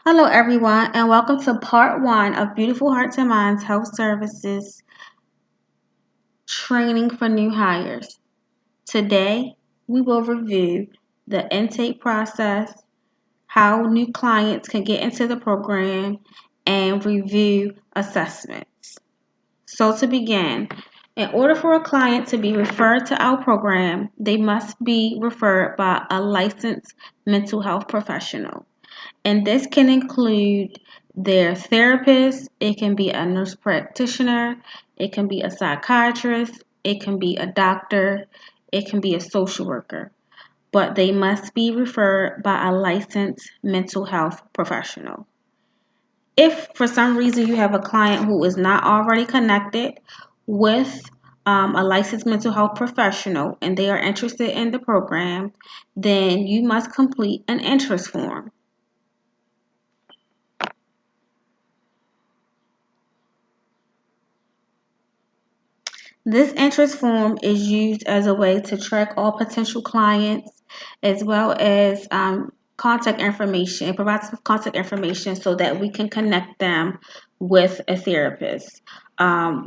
Hello, everyone, and welcome to part one of Beautiful Hearts and Minds Health Services Training for New Hires. Today, we will review the intake process, how new clients can get into the program, and review assessments. So, to begin, in order for a client to be referred to our program, they must be referred by a licensed mental health professional. And this can include their therapist, it can be a nurse practitioner, it can be a psychiatrist, it can be a doctor, it can be a social worker. But they must be referred by a licensed mental health professional. If for some reason you have a client who is not already connected with a licensed mental health professional and they are interested in the program, then you must complete an interest form. This interest form is used as a way to track all potential clients as well as contact information. It provides contact information so that we can connect them with a therapist.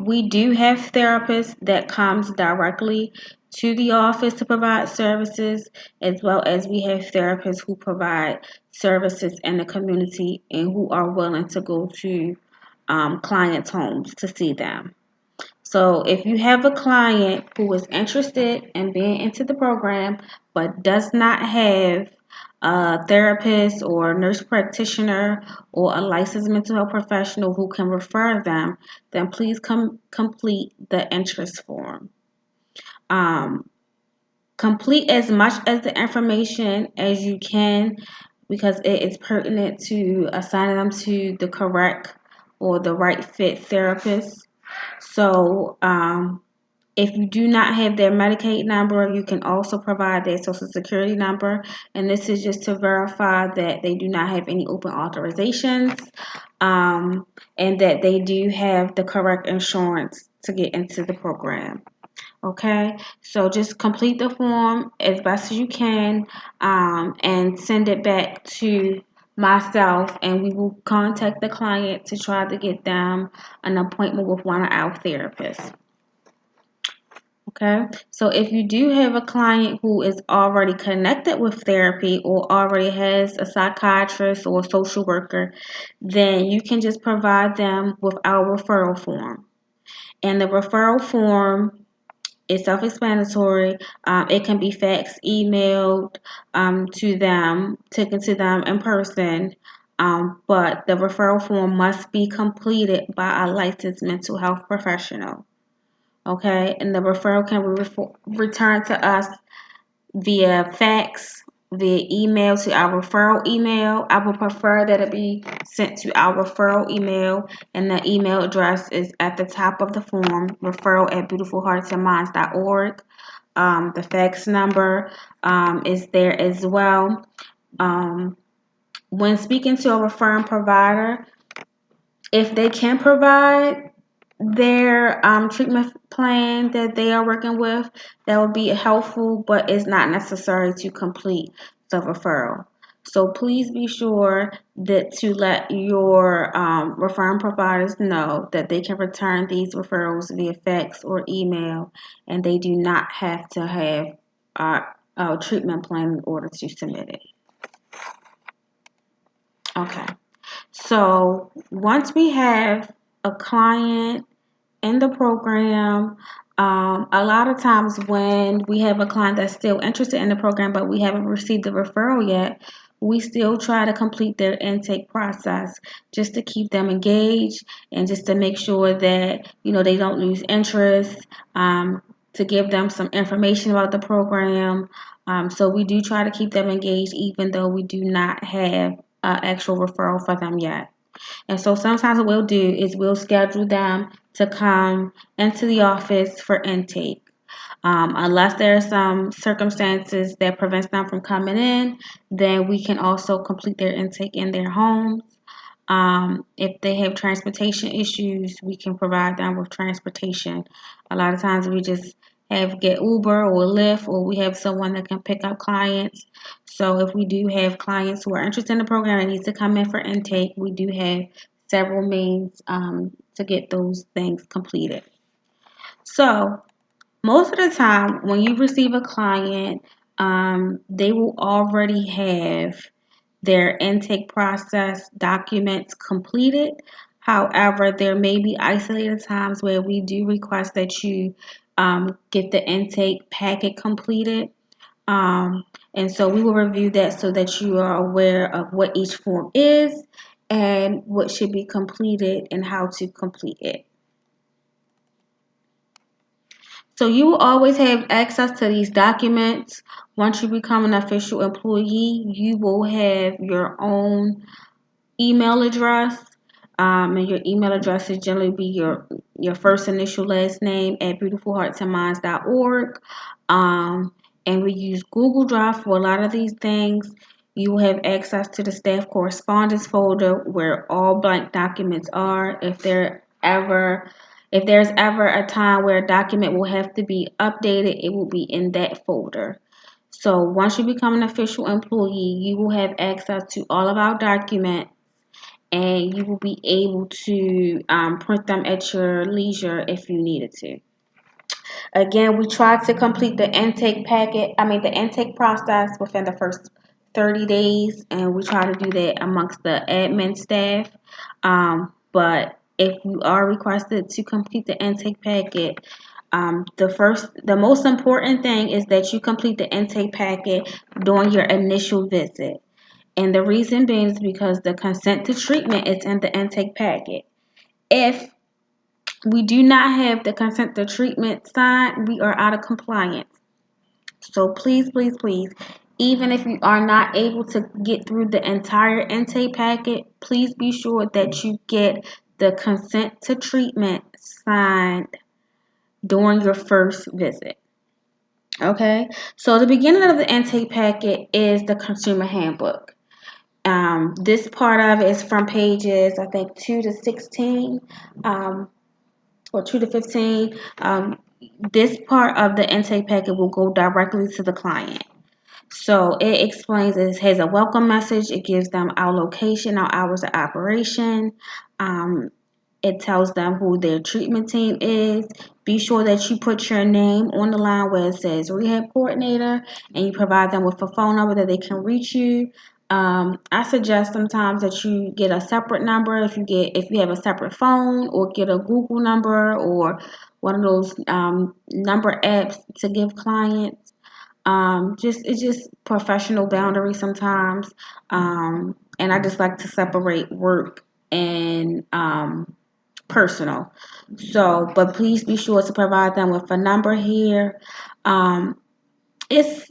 We do have therapists that comes directly to the office to provide services, as well as we have therapists who provide services in the community and who are willing to go to clients' homes to see them. So if you have a client who is interested in being into the program but does not have a therapist or nurse practitioner or a licensed mental health professional who can refer them, then please complete the interest form. Um, Complete as much as the information as you can because it is pertinent to assigning them to the correct or the right fit therapist. So, if you do not have their Medicaid number, you can also provide their Social Security number. And this is just to verify that they do not have any open authorizations and that they do have the correct insurance to get into the program. Okay, so just complete the form as best as you can and send it back to myself, and we will contact the client to try to get them an appointment with one of our therapists. Okay, so if you do have a client who is already connected with therapy or already has a psychiatrist or a social worker, then you can just provide them with our referral form. And the referral form is self-explanatory. It can be faxed, emailed to them, taken to them in person. But the referral form must be completed by a licensed mental health professional. Okay, and the referral can be returned to us via fax, via email to our referral email. I would prefer that it be sent to our referral email, and the email address is at the top of the form, referral@beautifulheartsandminds.org. The fax number is there as well. When speaking to a referring provider, if they can provide their treatment plan that they are working with, that would be helpful, but it's not necessary to complete the referral. So please be sure that to let your referring providers know that they can return these referrals via fax or email, and they do not have to have a treatment plan in order to submit it. Okay. So once we have a client in the program, a lot of times when we have a client that's still interested in the program but we haven't received the referral yet, we still try to complete their intake process just to keep them engaged and just to make sure that they don't lose interest, to give them some information about the program. So we do try to keep them engaged even though we do not have an actual referral for them yet. And so sometimes what we'll do is we'll schedule them to come into the office for intake. Unless there are some circumstances that prevents them from coming in, then we can also complete their intake in their homes. If they have transportation issues, we can provide them with transportation. A lot of times we just have get Uber or Lyft, or we have someone that can pick up clients. So if we do have clients who are interested in the program and need to come in for intake, we do have several means to get those things completed. So most of the time, when you receive a client, they will already have their intake process documents completed. However, there may be isolated times where we do request that you get the intake packet completed. Um, and so we will review that so that you are aware of what each form is and what should be completed and how to complete it. So you will always have access to these documents. Once you become an official employee, you will have your own email address. And your email address is generally be your first initial last name at beautifulheartsandminds.org. And we use Google Drive for a lot of these things. You will have access to the staff correspondence folder where all blank documents are. If there's ever a time where a document will have to be updated, it will be in that folder. So once you become an official employee, you will have access to all of our documents and you will be able to print them at your leisure if you needed to. Again, we try to complete the intake process within the first 30 days, and we try to do that amongst the admin staff. But if you are requested to complete the intake packet, the most important thing is that you complete the intake packet during your initial visit. And the reason being is because the consent to treatment is in the intake packet. If we do not have the consent to treatment signed, we are out of compliance. So please, please, please, even if you are not able to get through the entire intake packet, please be sure that you get the consent to treatment signed during your first visit. Okay, so the beginning of the intake packet is the consumer handbook. This part of it is from pages, I think, 2 to 16 or 2 to 15. This part of the intake packet will go directly to the client. So it explains, it has a welcome message. It gives them our location, our hours of operation. It tells them who their treatment team is. Be sure that you put your name on the line where it says rehab coordinator and you provide them with a phone number that they can reach you. I suggest sometimes that you get a separate number if you have a separate phone, or get a Google number or one of those number apps to give clients. It's just professional boundaries sometimes. And I just like to separate work and personal. So, but please be sure to provide them with a number here. Um, it's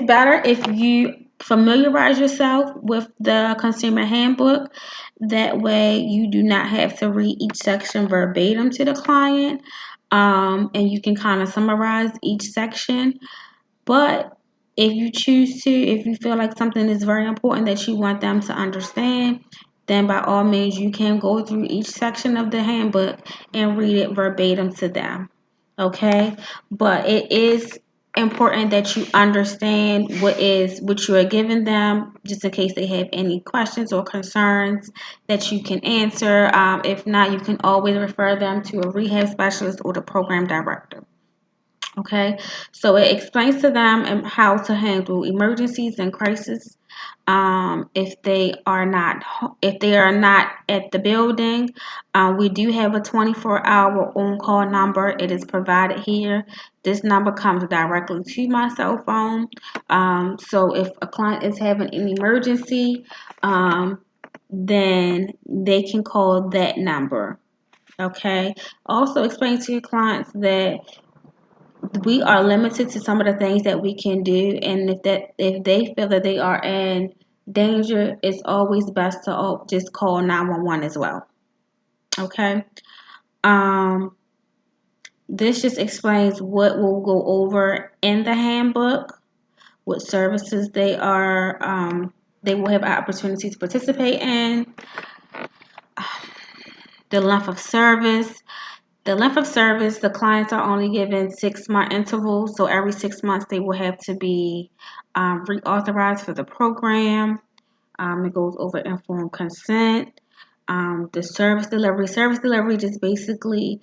better if you familiarize yourself with the consumer handbook. That way, you do not have to read each section verbatim to the client, and you can kind of summarize each section. But if you feel like something is very important that you want them to understand, then by all means you can go through each section of the handbook and read it verbatim to them. Okay? But it is important that you understand what you are giving them, just in case they have any questions or concerns that you can answer. If not, you can always refer them to a rehab specialist or the program director. Okay, so it explains to them how to handle emergencies and crises. If they are not at the building, we do have a 24-hour on-call number. It is provided here. This number comes directly to my cell phone. So if a client is having an emergency, then they can call that number. Okay. Also explain to your clients that we are limited to some of the things that we can do, and if they feel that they are in danger, it's always best to just call 911 as well. Okay. um this just explains what we'll go over in the handbook, what services they will have opportunity to participate in, the length of service, The length of service, the clients are only given 6-month intervals, so every 6 months they will have to be reauthorized for the program. It goes over informed consent. The service delivery just basically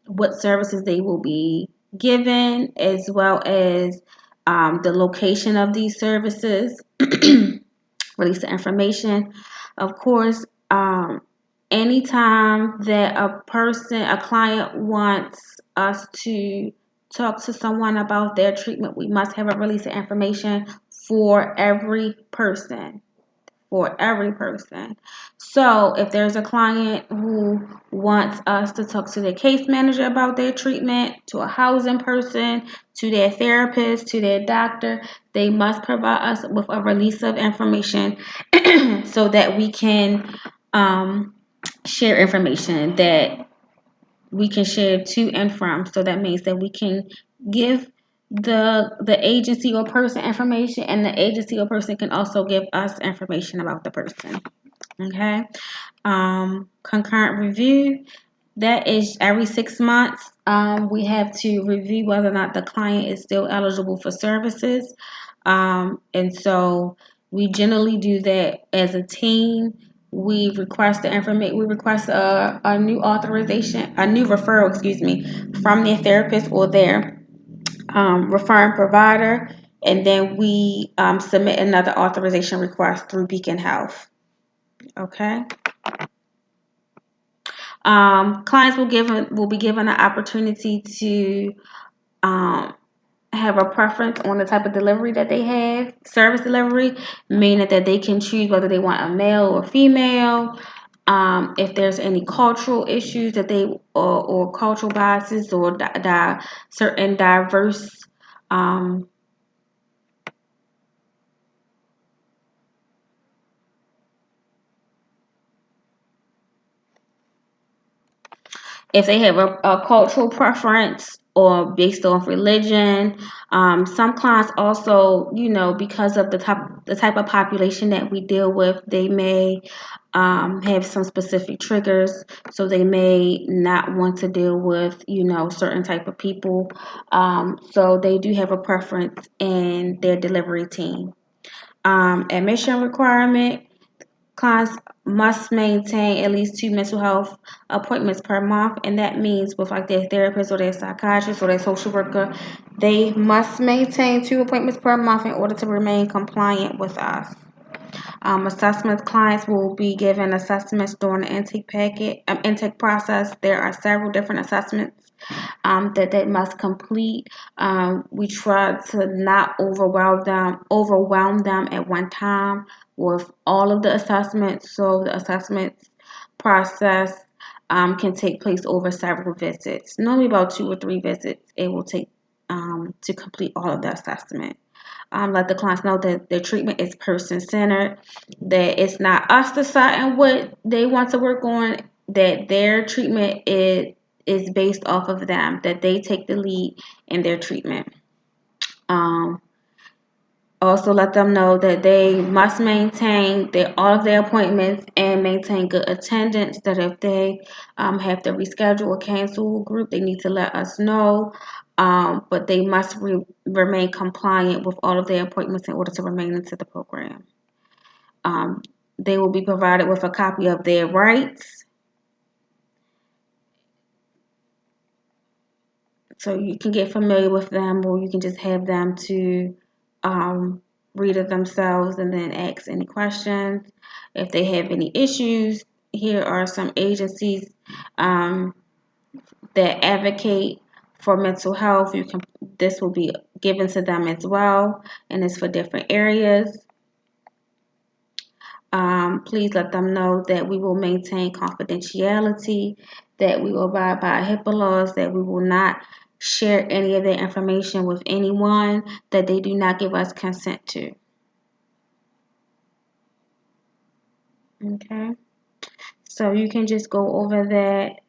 what services they will be given, as well as the location of these services, release the information. Of course, anytime that a client wants us to talk to someone about their treatment, we must have a release of information for every person. For every person. So if there's a client who wants us to talk to their case manager about their treatment, to a housing person, to their therapist, to their doctor, they must provide us with a release of information so that we can share information that we can share to and from. So that means that we can give the agency or person information, and the agency or person can also give us information about the person. Okay. Concurrent review. That is every 6 months. We have to review whether or not the client is still eligible for services. And so we generally do that as a team. We request the information. We request a new authorization, a new referral, excuse me, from their therapist or their referring provider, and then we submit another authorization request through Beacon Health. Okay. Clients will be given an opportunity to have a preference on the type of delivery that they have, service delivery, meaning that they can choose whether they want a male or female. If there's any cultural issues that or cultural biases or certain diverse if they have a cultural preference or based off religion. Some clients also, because of the type of population that we deal with, they may have some specific triggers, so they may not want to deal with, certain type of people. So they do have a preference in their delivery team. Admission requirement. Clients must maintain at least 2 mental health appointments per month, and that means with like their therapist or their psychiatrist or their social worker, they must maintain 2 appointments per month in order to remain compliant with us. Assessments. Clients will be given assessments during the intake process. There are several different assessments that they must complete. We try to not overwhelm them at one time with all of the assessments. So the assessments process can take place over several visits. Normally about 2 or 3 visits it will take to complete all of the assessment. Let the clients know that their treatment is person-centered, that it's not us deciding what they want to work on, that their treatment is based off of them, that they take the lead in their treatment. Also let them know that they must maintain all of their appointments and maintain good attendance, that if they have to reschedule or cancel a group, they need to let us know. But they must remain compliant with all of their appointments in order to remain into the program. They will be provided with a copy of their rights. So you can get familiar with them, or you can just have them to read it themselves and then ask any questions. If they have any issues, here are some agencies that advocate for mental health. This will be given to them as well, and it's for different areas. Please let them know that we will maintain confidentiality, that we will abide by HIPAA laws, that we will not share any of their information with anyone that they do not give us consent to. Okay, so you can just go over that.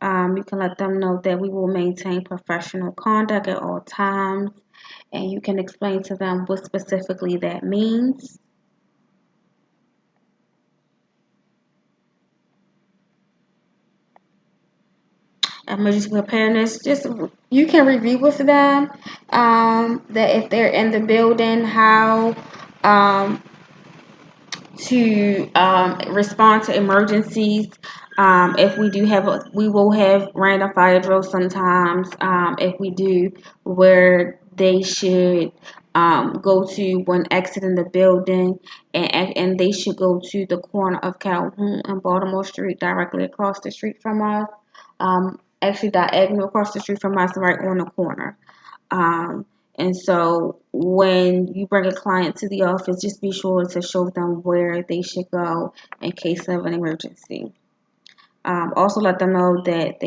You can let them know that we will maintain professional conduct at all times, and you can explain to them what specifically that means. emergency preparedness. Just you can review with them that if they're in the building, how um, to respond to emergencies. If we do have, we will have random fire drills sometimes. If we do, where they should go to when exiting the building, and they should go to the corner of Calhoun and Baltimore Street, directly across the street from us. Actually, diagonal across the street from us, right on the corner. Um, and so when you bring a client to the office, just be sure to show them where they should go in case of an emergency. Also let them know that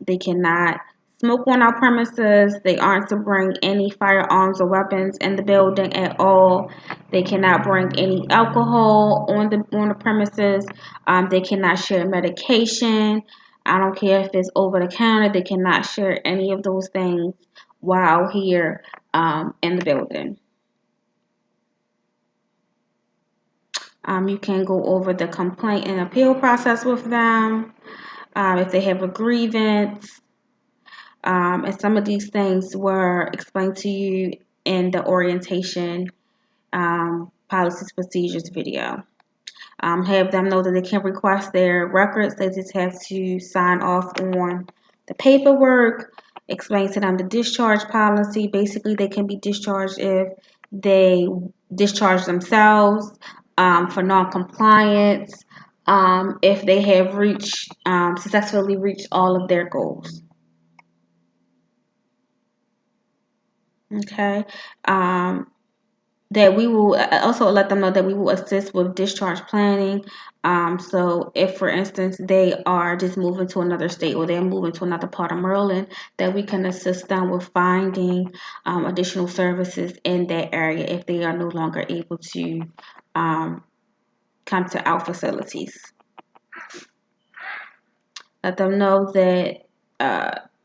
they cannot smoke on our premises. They aren't to bring any firearms or weapons in the building at all. They cannot bring any alcohol on the premises. They cannot share medication. I don't care if it's over the counter. They cannot share any of those things while here in the building. You can go over the complaint and appeal process with them. If they have a grievance, and some of these things were explained to you in the orientation policies procedures video. Have them know that they can request their records. They just have to sign off on the paperwork. Explain to them the discharge policy. Basically, they can be discharged if they discharge themselves for non-compliance, if they have successfully reached all of their goals. Okay. That we will also let them know that we will assist with discharge planning. So if, for instance, they are just moving to another state or they're moving to another part of Maryland, that we can assist them with finding additional services in that area if they are no longer able to come to our facilities. Let them know that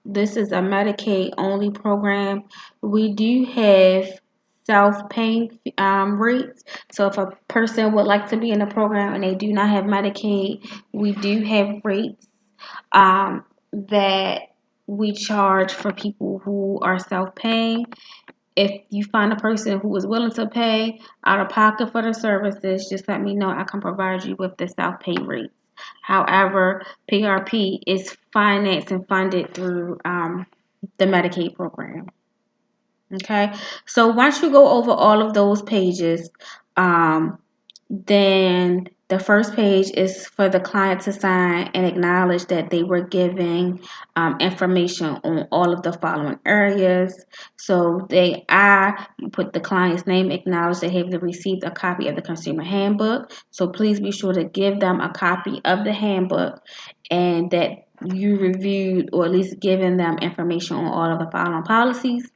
this is a Medicaid only program. We do have self-paying rates. So if a person would like to be in a program and they do not have Medicaid, we do have rates that we charge for people who are self-paying. If you find a person who is willing to pay out of pocket for the services, just let me know. I can provide you with the self-pay rates. However, PRP is financed and funded through the Medicaid program. Okay, so once you go over all of those pages, um, then the first page is for the client to sign and acknowledge that they were giving information on all of the following areas. So you put the client's name, acknowledge they have received a copy of the consumer handbook. So please be sure to give them a copy of the handbook and that you reviewed or at least given them information on all of the following policies.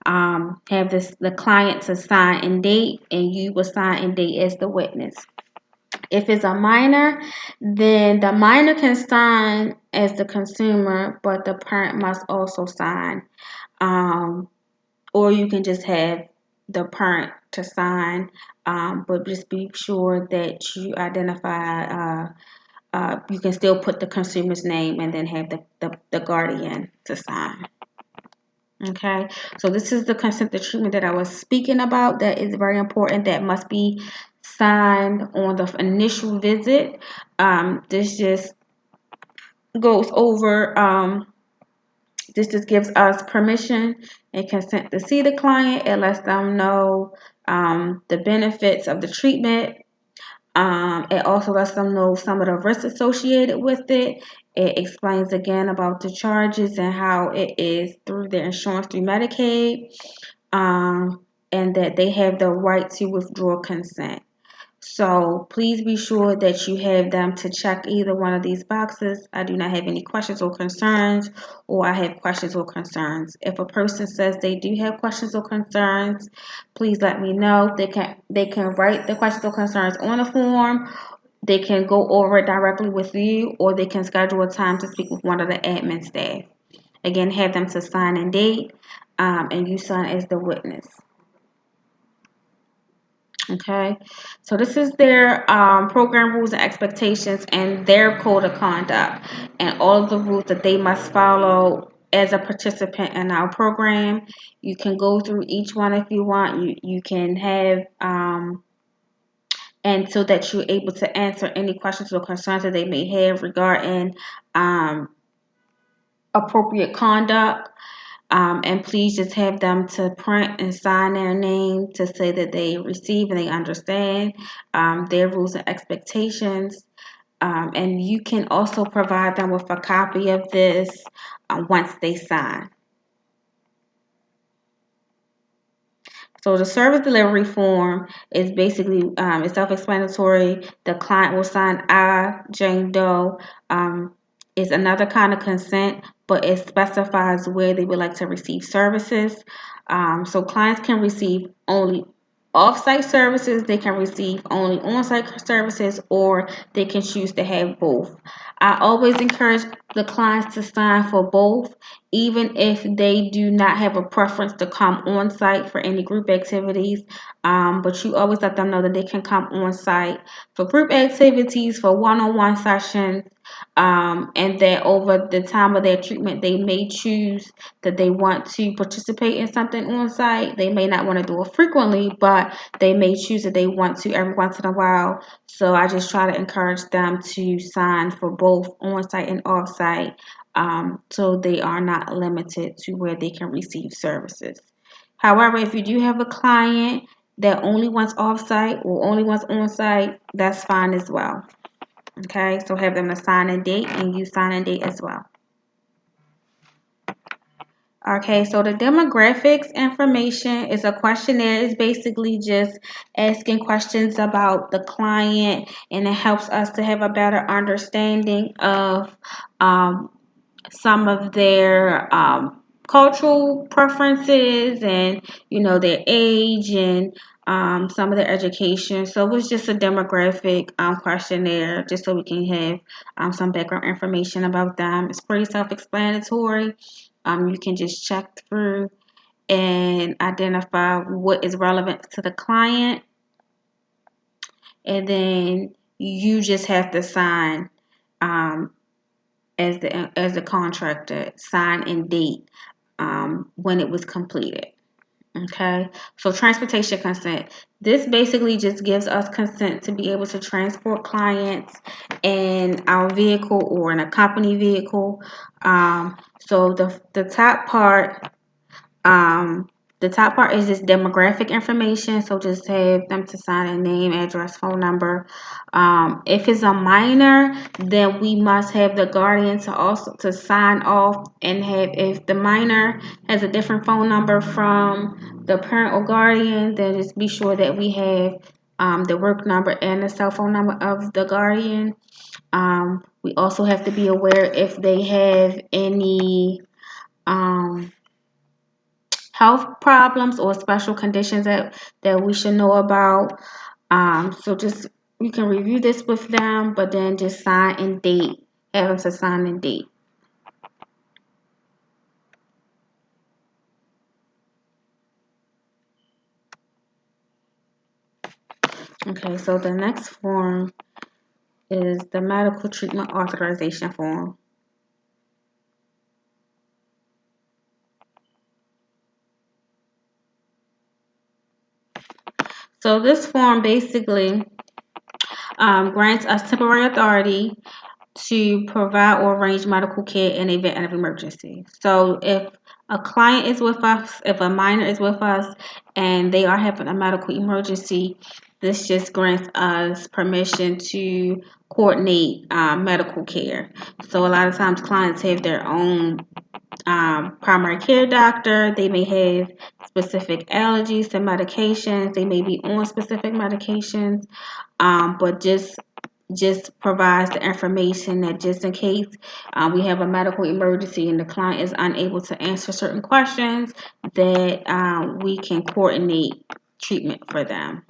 Have the client to sign and date, and you will sign and date as the witness. If it's a minor, then the minor can sign as the consumer, but the parent must also sign. Or you can just have the parent to sign, but just be sure that you identify. You can still put the consumer's name and then have the guardian to sign. Okay, so this is the consent to treatment that I was speaking about. That is very important. That must be signed on the initial visit. This just goes over, this just gives us permission and consent to see the client. It lets them know the benefits of the treatment. It also lets them know some of the risks associated with it. It explains again about the charges and how it is through their insurance through Medicaid, and that they have the right to withdraw consent. So please be sure that you have them to check either one of these boxes. I do not have any questions or concerns, or I have questions or concerns. If a person says they do have questions or concerns, please let me know. They can write the questions or concerns on a form. They can go over it directly with you, or they can schedule a time to speak with one of the admin staff. Again, have them to sign and date, and you sign as the witness. Okay, so this is their program rules and expectations and their code of conduct and all of the rules that they must follow as a participant in our program. You can go through each one if you want. You can have and so that you're able to answer any questions or concerns that they may have regarding um, appropriate conduct. And please just have them to print and sign their name to say that they receive and they understand their rules and expectations. And you can also provide them with a copy of this once they sign. So the service delivery form is basically it's self-explanatory. The client will sign I, Jane Doe. Is another kind of consent, but it specifies where they would like to receive services. So clients can receive only off-site services, they can receive only on-site services, or they can choose to have both. I always encourage the clients to sign for both, even if they do not have a preference to come on site for any group activities. But you always let them know that they can come on site for group activities, for one-on-one sessions, and that over the time of their treatment, they may choose that they want to participate in something on site. They may not want to do it frequently, but they may choose that they want to every once in a while. So I just try to encourage them to sign for both on site and off site, so they are not limited to where they can receive services. However, if you do have a client that only wants off site or only wants on site, that's fine as well. Okay, so have them assign a date and you sign a date as well. Okay, so the demographics information is a questionnaire. It's basically just asking questions about the client, and it helps us to have a better understanding of some of their cultural preferences and their age and some of their education. So it was just a demographic questionnaire just so we can have some background information about them. It's pretty self-explanatory. You can just check through and identify what is relevant to the client, and then you just have to sign um, as the contractor, sign and date when it was completed. Okay, so transportation consent. This basically just gives us consent to be able to transport clients in our vehicle or in a company vehicle. So the top part um, the top part is just demographic information, so just have them to sign a name, address, phone number. If it's a minor, then we must have the guardian to also to sign off and have, if the minor has a different phone number from the parent or guardian, then just be sure that we have the work number and the cell phone number of the guardian. We also have to be aware if they have any um, health problems or special conditions that we should know about. So just you can review this with them, but then just sign and date. Have them to sign and date. Okay, so the next form is the medical treatment authorization form. So this form basically grants us temporary authority to provide or arrange medical care in the event of emergency. So if a client is with us, if a minor is with us, and they are having a medical emergency, this just grants us permission to coordinate medical care. So a lot of times clients have their own primary care doctor. They may have specific allergies to medications. They may be on specific medications, but just provides the information that just in case we have a medical emergency and the client is unable to answer certain questions, that we can coordinate treatment for them.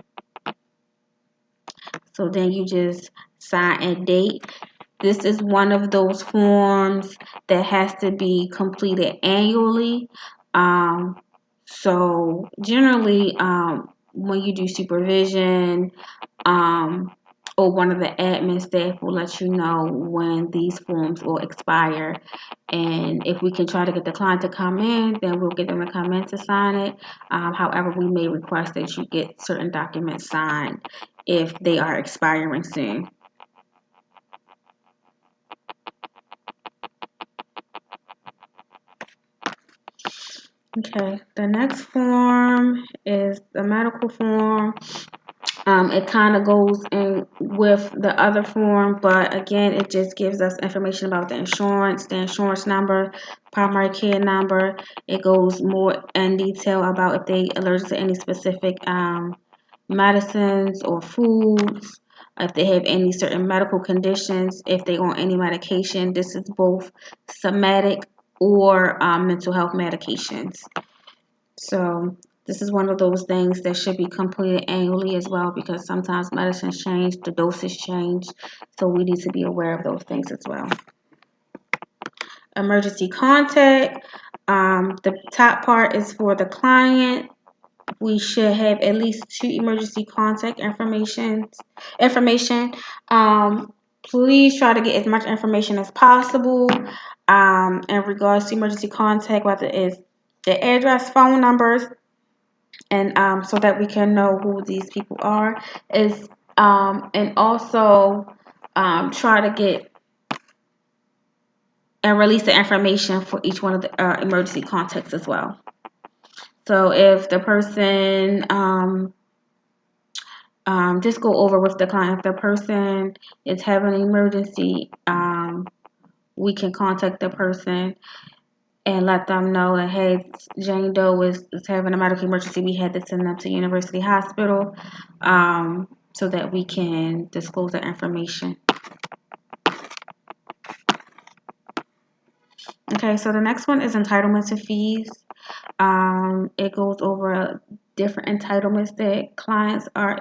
So then you just sign a date. This is one of those forms that has to be completed annually. So generally, when you do supervision, um, or one of the admin staff will let you know when these forms will expire. And if we can try to get the client to come in, then we'll get them to come in to sign it. However, we may request that you get certain documents signed if they are expiring soon. Okay, the next form is the medical form. It kind of goes in with the other form, but again, it just gives us information about the insurance number, primary care number. It goes more in detail about if they allergic to any specific medicines or foods, if they have any certain medical conditions, if they on any medication. This is both somatic or mental health medications. So this is one of those things that should be completed annually as well, because sometimes medicines change, the dosage change, so we need to be aware of those things as well. Emergency contact. The top part is for the client. We should have at least 2 emergency contact information. Please try to get as much information as possible in regards to emergency contact, whether it's the address, phone numbers, and so that we can know who these people are. And also try to get and release the information for each one of the emergency contacts as well. So if the person just go over with the client, if the person is having an emergency, we can contact the person and let them know that, hey, Jane Doe is having a medical emergency. We had to send them to University Hospital, so that we can disclose that information. Okay, so the next one is entitlement to fees. It goes over different entitlements that clients are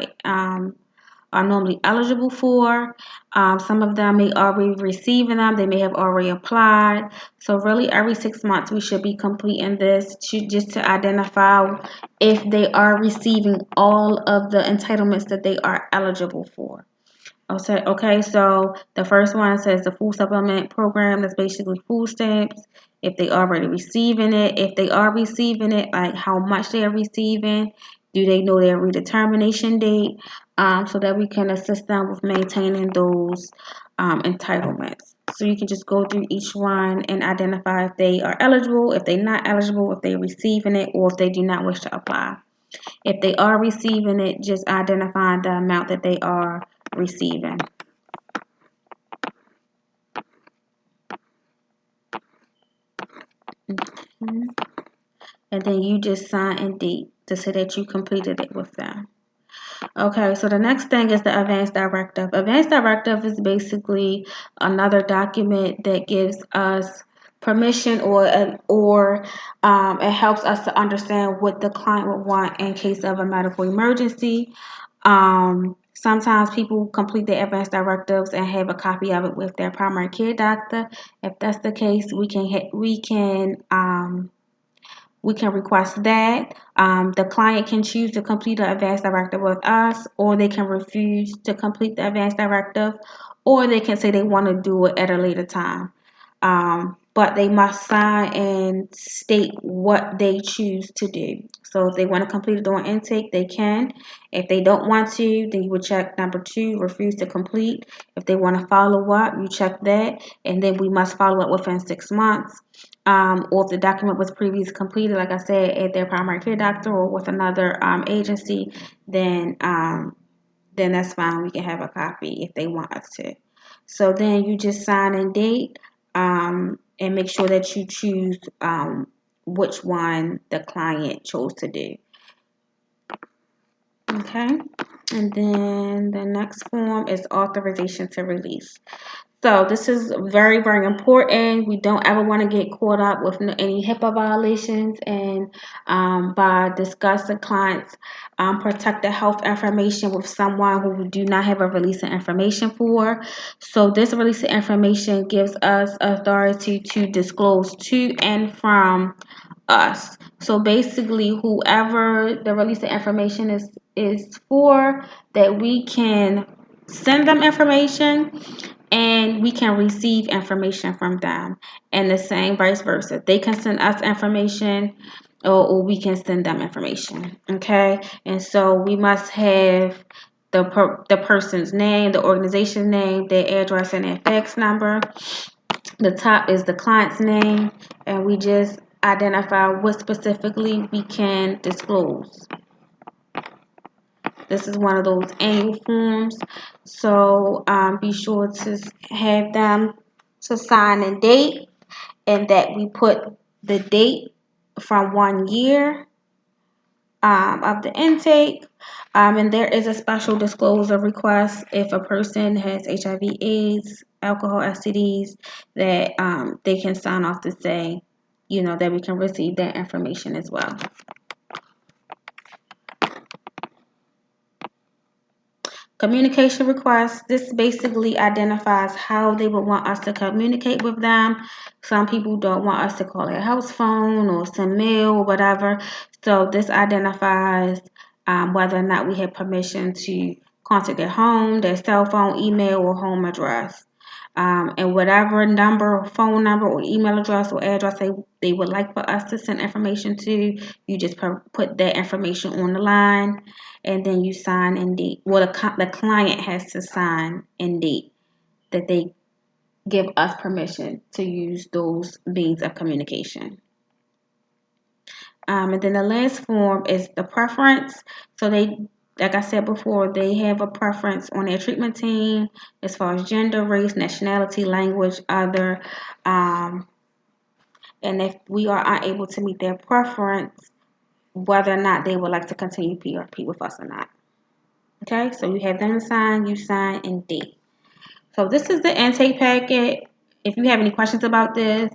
normally eligible for. Some of them may already be receiving them. They may have already applied. So really every 6 months we should be completing this just to identify if they are receiving all of the entitlements that they are eligible for. Okay, so the first one says the food supplement program. That's basically food stamps. If they already receiving it, if they are receiving it, like how much they are receiving, do they know their redetermination date, so that we can assist them with maintaining those entitlements. So you can just go through each one and identify if they are eligible, if they're not eligible, if they're receiving it, or if they do not wish to apply. If they are receiving it, just identify the amount that they are receiving. And then you just sign and date to say that you completed it with them. Okay, so the next thing is the advance directive. Advance directive is basically another document that gives us permission, or it helps us to understand what the client would want in case of a medical emergency. Sometimes people complete their advance directives and have a copy of it with their primary care doctor. If that's the case, we can request that. The client can choose to complete the advance directive with us, or they can refuse to complete the advance directive, or they can say they want to do it at a later time. But they must sign and state what they choose to do. So if they want to complete it during intake, they can. If they don't want to, then you would check number 2, refuse to complete. If they want to follow up, you check that, and then we must follow up within 6 months. Or if the document was previously completed, like I said, at their primary care doctor or with another agency, then that's fine. We can have a copy if they want us to. So then you just sign and date, and make sure that you choose which one the client chose to do. Okay, and then the next form is authorization to release. So this is very, very important. We don't ever want to get caught up with any HIPAA violations, and by discussing clients' protected health information with someone who we do not have a release of information for. So this release of information gives us authority to disclose to and from us. So basically, whoever the release of information is for, that we can send them information and we can receive information from them, and the same vice versa. They can send us information, or we can send them information. Okay, and so we must have the person's name, the organization name, their address, and their fax number. The top is the client's name, and we just identify what specifically we can disclose. This is one of those annual forms, so be sure to have them to sign and date, and that we put the date from 1 year of the intake. And there is a special disclosure request if a person has HIV/AIDS, alcohol, STDs, that they can sign off to say, that we can receive that information as well. Communication requests. This basically identifies how they would want us to communicate with them. Some people don't want us to call their house phone or send mail or whatever. So this identifies whether or not we have permission to contact their home, their cell phone, email, or home address. And whatever number, phone number, or email address or address they would like for us to send information to, you just put that information on the line, and then you sign and date. Well, the client has to sign and date that they give us permission to use those means of communication. And then the last form is the preference. So they, like I said before, they have a preference on their treatment team as far as gender, race, nationality, language, other. And if we are unable to meet their preference, whether or not they would like to continue PRP with us or not. Okay, so you have them sign, you sign, and date. So this is the intake packet. If you have any questions about this,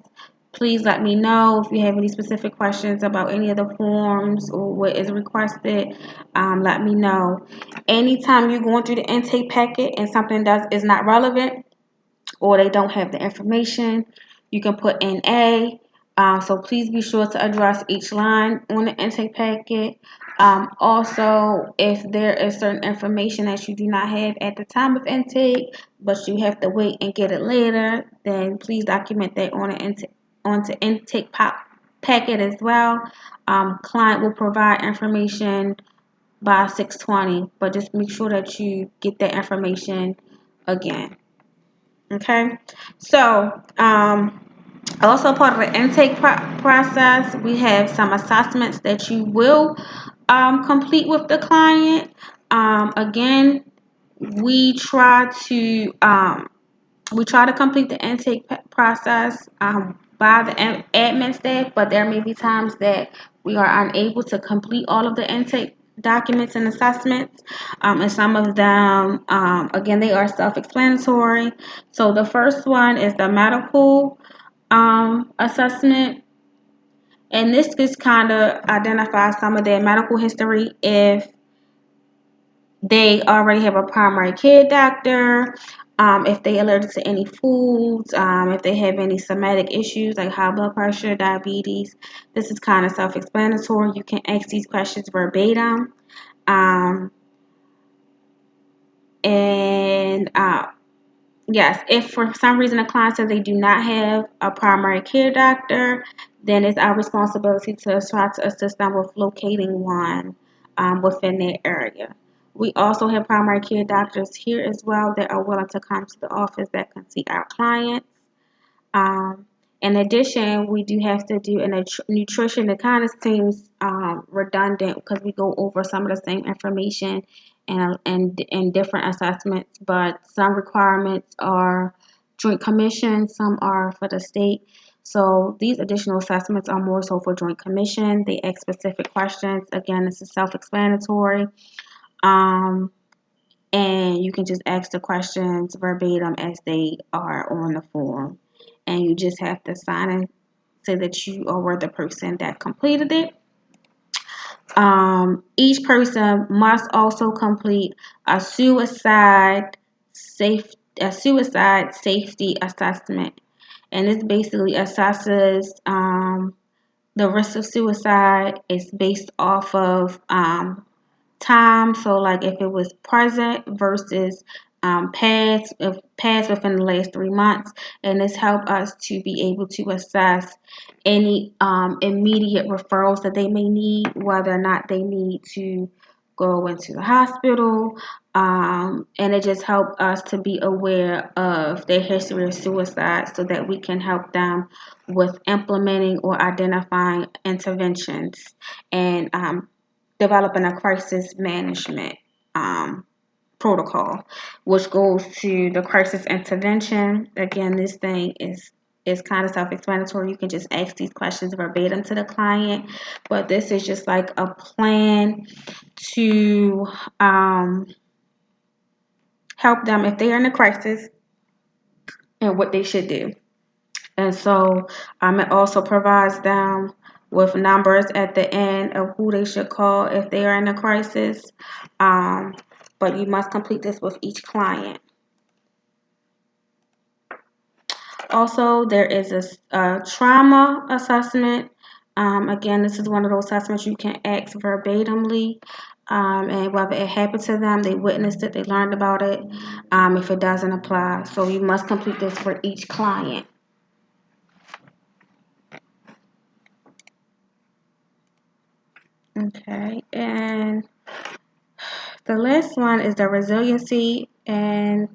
please let me know. If you have any specific questions about any of the forms or what is requested, let me know. Anytime you're going through the intake packet and something is not relevant, or they don't have the information, you can put NA. So please be sure to address each line on the intake packet. Also, if there is certain information that you do not have at the time of intake, but you have to wait and get it later, then please document that on the intake packet as well. Client will provide information by 6:20, but just make sure that you get that information again. Okay, so also part of the intake process, we have some assessments that you will complete with the client. Again, we try to complete the intake process by the admin staff, but there may be times that we are unable to complete all of the intake documents and assessments, and some of them, again, they are self-explanatory. So the first one is the medical assessment, and this just kind of identifies some of their medical history. If they already have a primary care doctor, if they allergic to any foods, if they have any somatic issues like high blood pressure, diabetes. This is kind of self-explanatory. You can ask these questions verbatim. Yes, if for some reason a client says they do not have a primary care doctor, then it's our responsibility to try to assist them with locating one within their area. We also have primary care doctors here as well that are willing to come to the office that can see our clients. In addition, we do have to do a nutrition. It kind of seems redundant because we go over some of the same information and different assessments, but some requirements are Joint Commission, some are for the state. So these additional assessments are more so for Joint Commission. They ask specific questions. Again, this is self-explanatory. And you can just ask the questions verbatim as they are on the form. And you just have to sign and say that you are the person that completed it. Each person must also complete a suicide safety assessment, and this basically assesses the risk of suicide is based off of time. So, like if it was present versus past within the last 3 months, and this help us to be able to assess any immediate referrals that they may need, whether or not they need to go into the hospital. And it just helped us to be aware of their history of suicide so that we can help them with implementing or identifying interventions and developing a crisis management um, protocol, which goes to the crisis intervention. Again, this thing is kind of self-explanatory. You can just ask these questions verbatim to the client, but this is just like a plan to help them if they are in a crisis and what they should do. And so it also provides them with numbers at the end of who they should call if they are in a crisis. Um, but you must complete this with each client. Also, there is a trauma assessment. Again, this is one of those assessments you can ask verbatimly. And whether it happened to them, they witnessed it, they learned about it, if it doesn't apply. So you must complete this for each client. Okay, and the last one is the resiliency, and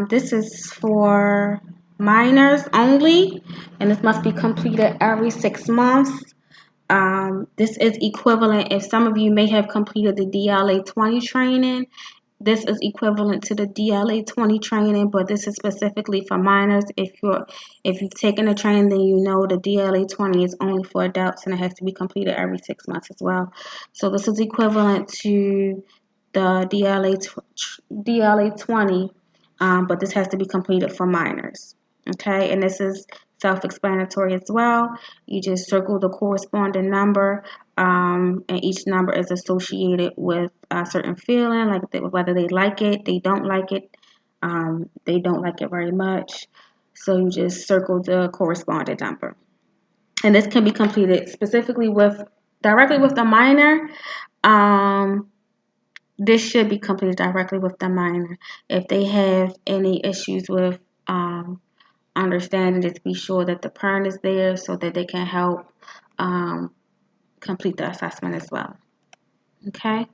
this is for minors only, and this must be completed every 6 months. This is equivalent, if some of you may have completed the DLA 20 training, this is equivalent to the DLA 20 training, but this is specifically for minors. If you've taken the training, then you know the DLA 20 is only for adults and it has to be completed every 6 months as well. So this is equivalent to the DLA 20, but this has to be completed for minors. Okay, and this is self-explanatory as well. You just circle the corresponding number, and each number is associated with a certain feeling, like whether they like it, they don't like it, they don't like it very much. So you just circle the corresponding number. And this can be completed specifically directly with the minor. This should be completed directly with the minor. If they have any issues with understanding, just be sure that the parent is there so that they can help complete the assessment as well. Okay,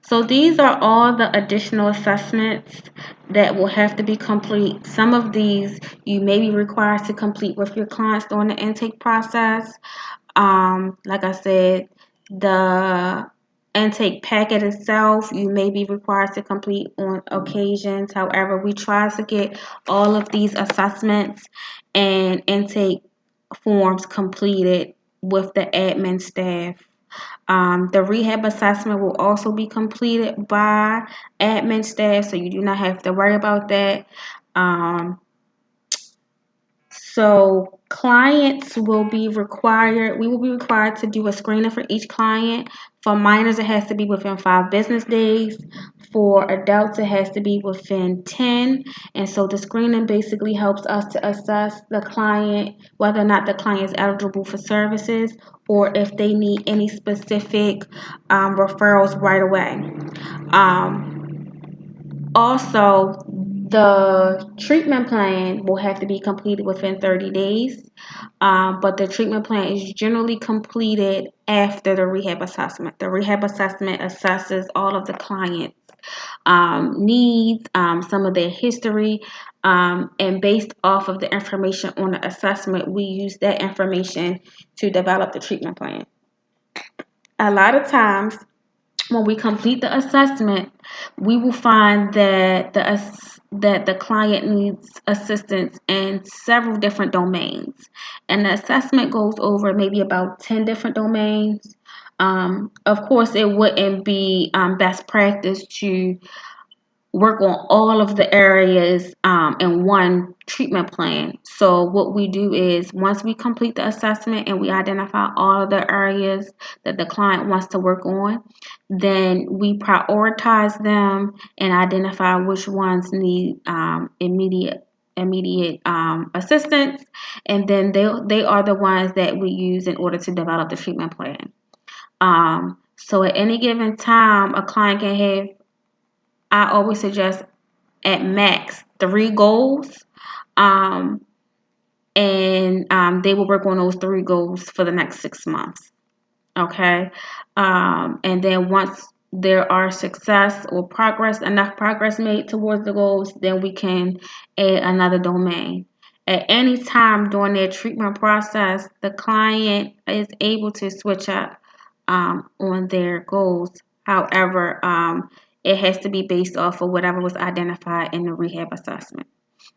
so these are all the additional assessments that will have to be complete. Some of these you may be required to complete with your clients during the intake process. Like I said, the intake packet itself you may be required to complete on occasions. However, we try to get all of these assessments and intake forms completed with the admin staff. The rehab assessment will also be completed by admin staff, so you do not have to worry about that. So clients will be required, we will be required to do a screening for each client. For minors, it has to be within 5 business days. For adults, it has to be within 10. And so the screening basically helps us to assess the client, whether or not the client is eligible for services or if they need any specific referrals right away. Also, the treatment plan will have to be completed within 30 days, but the treatment plan is generally completed after the rehab assessment. The rehab assessment assesses all of the client's needs, some of their history, and based off of the information on the assessment, we use that information to develop the treatment plan. A lot of times, when we complete the assessment, we will find that the client needs assistance in several different domains, and the assessment goes over maybe about 10 different domains. Of course, it wouldn't be best practice to work on all of the areas in one treatment plan. So what we do is once we complete the assessment and we identify all of the areas that the client wants to work on, then we prioritize them and identify which ones need immediate immediate assistance, and then they are the ones that we use in order to develop the treatment plan. So at any given time, a client can have, I always suggest at max 3 goals, um, and they will work on those 3 goals for the next 6 months. Okay, and then once there are success or enough progress made towards the goals, then we can add another domain. At any time during their treatment process, the client is able to switch up on their goals. However, it has to be based off of whatever was identified in the rehab assessment.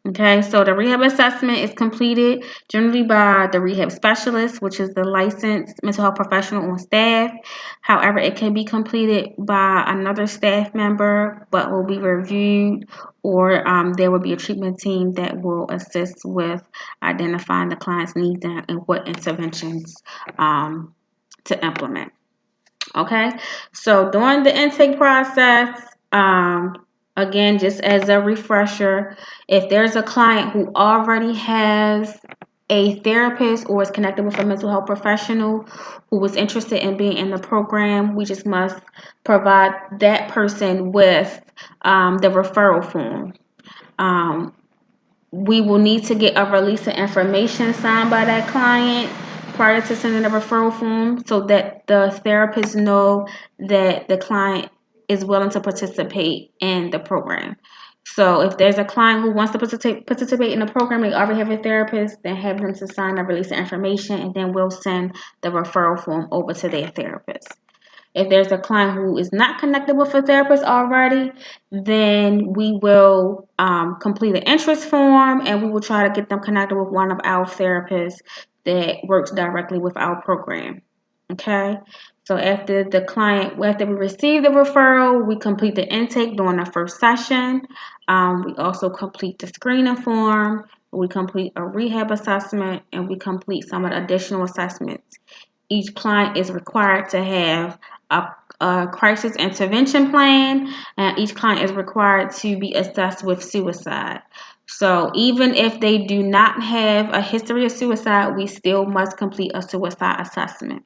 Okay, so the rehab assessment is completed generally by the rehab specialist, which is the licensed mental health professional on staff. However, it can be completed by another staff member, but will be reviewed, or there will be a treatment team that will assist with identifying the client's needs and what interventions to implement. Okay, so during the intake process, again, just as a refresher, if there's a client who already has a therapist or is connected with a mental health professional who was interested in being in the program, we just must provide that person with the referral form. We will need to get a release of information signed by that client prior to sending the referral form so that the therapists know that the client is willing to participate in the program. So if there's a client who wants to participate in the program, they already have a therapist, then have them to sign a release of information, and then we'll send the referral form over to their therapist. If there's a client who is not connected with a therapist already, then we will complete an interest form, and we will try to get them connected with one of our therapists that works directly with our program. Okay, so after we receive the referral, we complete the intake during the first session. We also complete the screening form. We complete a rehab assessment, and we complete some of the additional assessments. Each client is required to have a crisis intervention plan, and each client is required to be assessed with suicide. So even if they do not have a history of suicide, we still must complete a suicide assessment.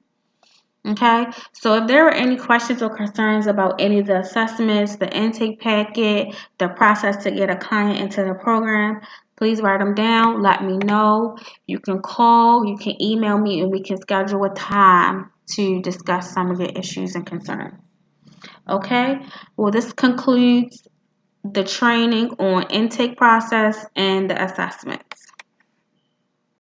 Okay, so if there are any questions or concerns about any of the assessments, the intake packet, the process to get a client into the program, please write them down. Let me know. You can call, you can email me, and we can schedule a time to discuss some of your issues and concerns. Okay, well, this concludes the training on intake process and the assessment.